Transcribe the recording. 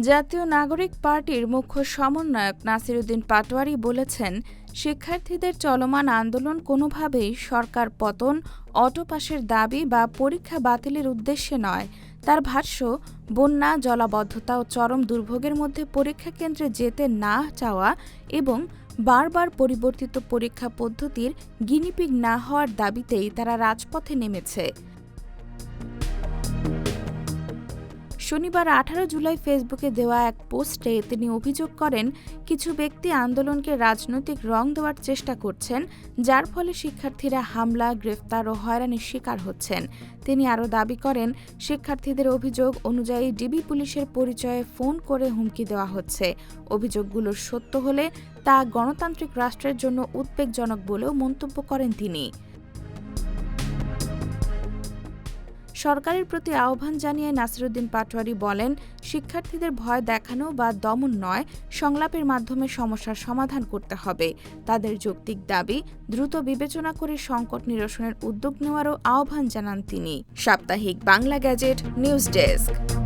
জাতীয় নাগরিক পার্টির মুখ্য সমন্বয়ক নাসিরুদ্দিন পাটোয়ারি বলেছেন, শিক্ষার্থীদের চলমান আন্দোলন কোনোভাবেই সরকার পতন, অটো পাসের দাবি বা পরীক্ষা বাতিলের উদ্দেশ্যে নয়। তার ভাষ্য, বন্যা, জলাবদ্ধতা ও চরম দুর্ভোগের মধ্যে পরীক্ষা কেন্দ্রে যেতে না চাওয়া এবং বারবার পরিবর্তিত পরীক্ষা পদ্ধতির গিনিপিগ না হওয়ার দাবিতেই তারা রাজপথে নেমেছে। শনিবার 18 জুলাই ফেসবুকে দেওয়া এক পোস্টে তিনি অভিযোগ করেন, কিছু ব্যক্তি আন্দোলনকে রাজনৈতিক রং দেওয়ার চেষ্টা করছেন, যার ফলে শিক্ষার্থীরা হামলা, গ্রেফতার ও হয়রানির শিকার হচ্ছেন। তিনি আরও দাবি করেন, শিক্ষার্থীদের অভিযোগ অনুযায়ী ডিবি পুলিশের পরিচয়ে ফোন করে হুমকি দেওয়া হচ্ছে। অভিযোগগুলো সত্য হলে তা গণতান্ত্রিক রাষ্ট্রের জন্য উদ্বেগজনক বলেও মন্তব্য করেন তিনি। সরকারের প্রতি আহ্বান জানিয়ে নাসিরুদ্দিন পাটোয়ারি বলেন, শিক্ষার্থীদের ভয় দেখানো বা দমন নয়, সংলাপের মাধ্যমে সমস্যার সমাধান করতে হবে। তাদের যৌক্তিক দাবি দ্রুত বিবেচনা করে সংকট নিরসনের উদ্যোগ নেওয়ারও আহ্বান জানান তিনি। সাপ্তাহিক বাংলা গ্যাজেট, নিউজ ডেস্ক।